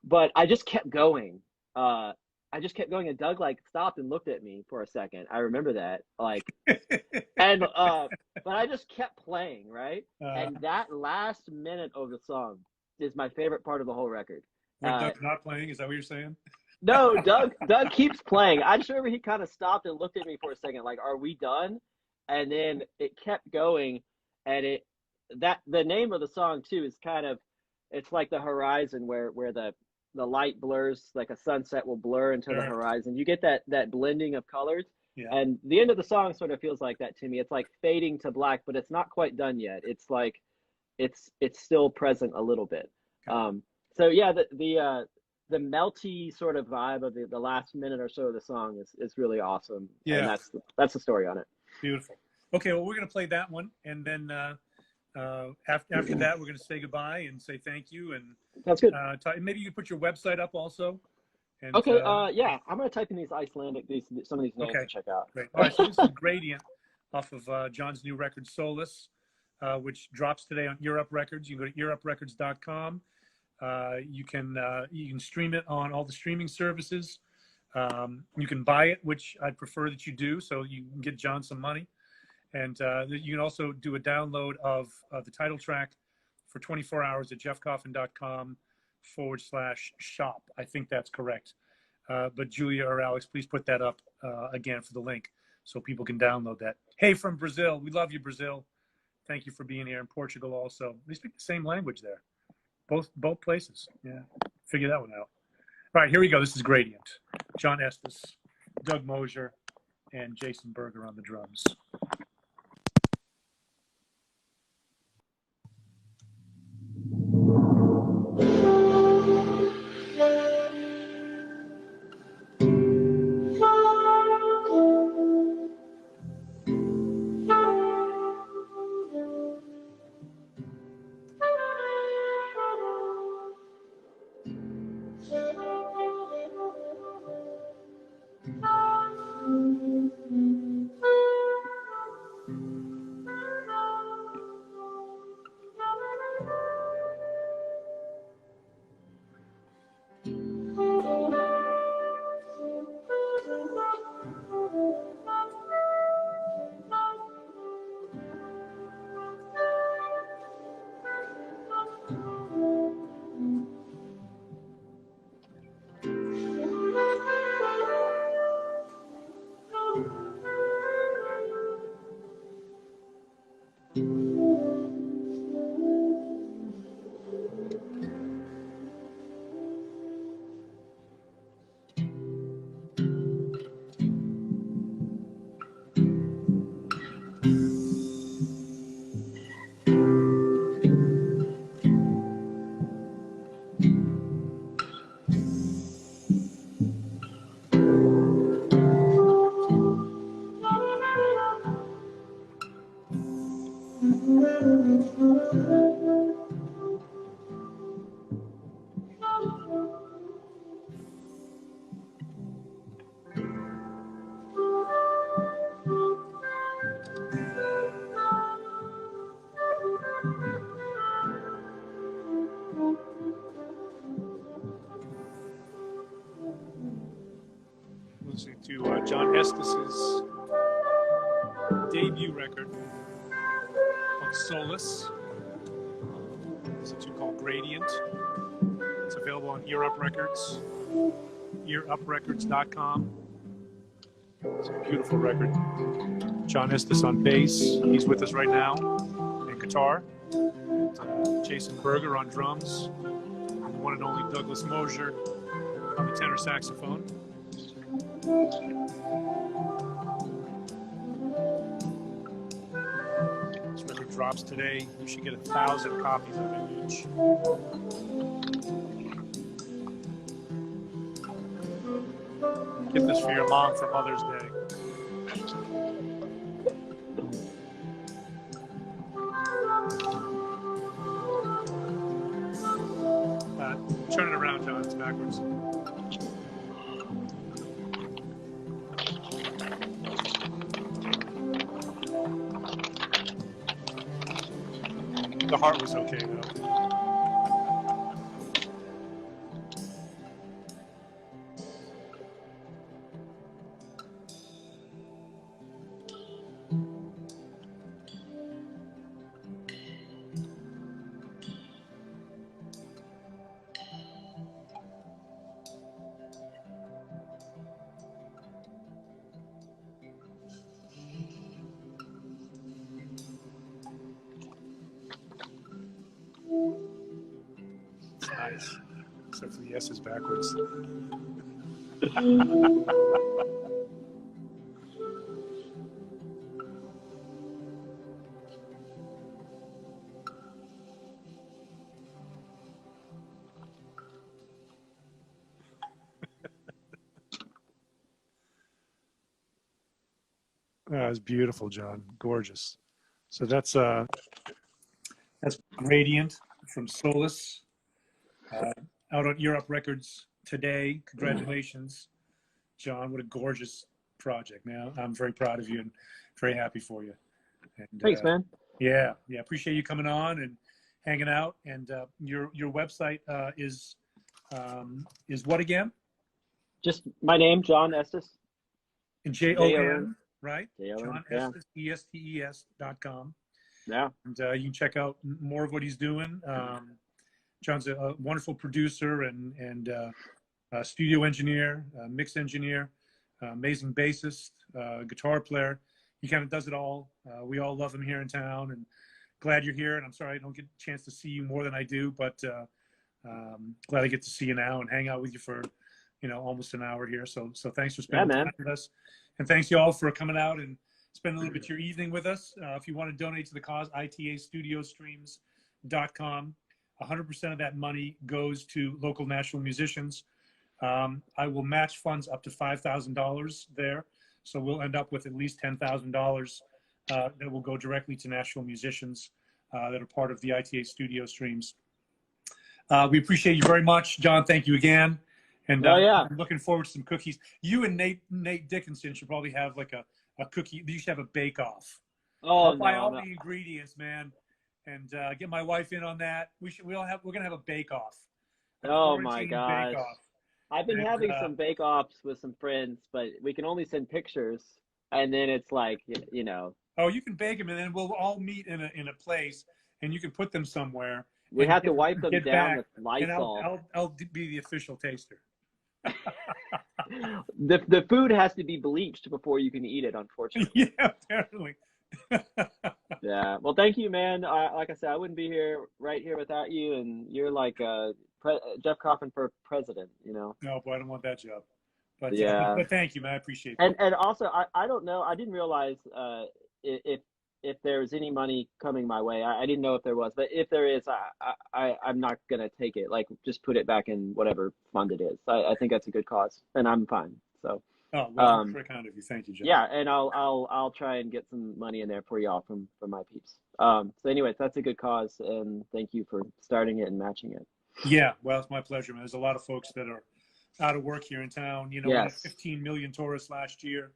but I just kept going. I just kept going, and Doug like stopped and looked at me for a second. I remember that, like, and but I just kept playing, right? And that last minute of the song is my favorite part of the whole record. When Doug's not playing, is that what you're saying? No, Doug keeps playing. I just remember he kind of stopped and looked at me for a second, like, "Are we done?" And then it kept going, and the name of the song too is kind of, it's like the horizon where the light blurs, like a sunset will blur into the Sure. horizon. You get that blending of colors. Yeah. And the end of the song sort of feels like that to me. It's like fading to black, but it's not quite done yet. It's like it's still present a little bit. So yeah, the melty sort of vibe of the last minute or so of the song is really awesome. Yeah. And that's the story on it. Beautiful. Okay, well, we're going to play that one, and then after that, we're going to say goodbye and say thank you. And That's good. Maybe you could put your website up also. And, Okay. Yeah, I'm going to type in these Icelandic, some of these names to check out. Great. All right. So this is Gradient off of John's new record, SOLAS, which drops today on Ear Up Records. You can go to earuprecords.com. You can stream it on all the streaming services. You can buy it, which I'd prefer that you do, so you can get John some money. And you can also do a download of the title track for 24 hours at jeffcoffin.com/shop. I think that's correct. But Julia or Alex, please put that up again for the link so people can download that. Hey, from Brazil. We love you, Brazil. Thank you for being here. In Portugal also. We speak the same language there. Both places. Yeah. Figure that one out. All right, here we go. This is Gradient. John Estes, Doug Mosher, and Jason Berger on the drums. Listening to John Estes' debut record on SOLAS. It's a tune called Gradient. It's available on Ear Up Records, earuprecords.com. It's a beautiful record. John Estes on bass. He's with us right now, and guitar. Jason Berger on drums. And the one and only Douglas Mosher on the tenor saxophone. This record drops today. You should get 1,000 copies of it each. Get this for your mom for Mother's Day. Turn it around, John. It's backwards. The heart was okay, though. Nice. Except for the S is backwards. It's beautiful, John. Gorgeous. So that's Radiant from SOLAS. Out on Europe Records today. Congratulations, John. What a gorgeous project, man. I'm very proud of you and very happy for you. And, Thanks, man. Yeah. Appreciate you coming on and hanging out. And your website is what again? Just my name, John Estes. And Jon, right? Jon, John yeah. Estes, ESTES.com. Yeah. And you can check out more of what he's doing. John's a wonderful producer and studio engineer, mix engineer, amazing bassist, guitar player. He kind of does it all. We all love him here in town, and glad you're here. And I'm sorry I don't get a chance to see you more than I do, but glad I get to see you now and hang out with you for almost an hour here. So thanks for spending time with us, and thanks you all for coming out and spending a little bit of your evening with us. If you want to donate to the cause, iTA studiostreams.com. 100% of that money goes to local national musicians. I will match funds up to $5,000 there. So we'll end up with at least $10,000 that will go directly to national musicians that are part of the iTA studio streams. We appreciate you very much, John. Thank you again. And I'm looking forward to some cookies. You and Nate Dickinson should probably have like a cookie. You should have a bake-off. Oh, I'll buy all the ingredients, man. And get my wife in on that. We're gonna have a bake-off. Oh my gosh! I've been having some bake-offs with some friends, but we can only send pictures, and then it's like Oh, you can bake them, and then we'll all meet in a place, and you can put them somewhere. We have to wipe them down with Lysol. And I'll be the official taster. The food has to be bleached before you can eat it, unfortunately. Yeah, apparently. Yeah. Well, thank you, man. Like I said, I wouldn't be right here without you, and you're like Jeff Coffin for president, No, boy, I don't want that job. But yeah. But thank you, man. I appreciate it. And also, I don't know. I didn't realize if there's any money coming my way. I didn't know if there was, but if there is, I'm not gonna take it. Like, just put it back in whatever fund it is. I think that's a good cause, and I'm fine. So. Oh, well, very kind of you. Thank you, John. Yeah, and I'll try and get some money in there for y'all from my peeps. So anyways, that's a good cause, and thank you for starting it and matching it. Yeah, well, it's my pleasure, man. There's a lot of folks that are out of work here in town. We had 15 million tourists last year,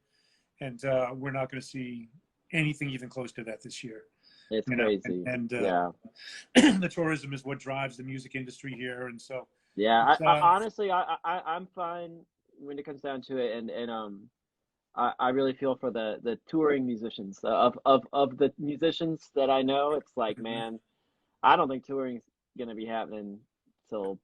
and we're not going to see anything even close to that this year. It's crazy. And the tourism is what drives the music industry here, and so. Yeah, honestly, I'm fine when it comes down to it, and I really feel for the touring musicians of the musicians that I know. It's like, man, I don't think touring's gonna be happening till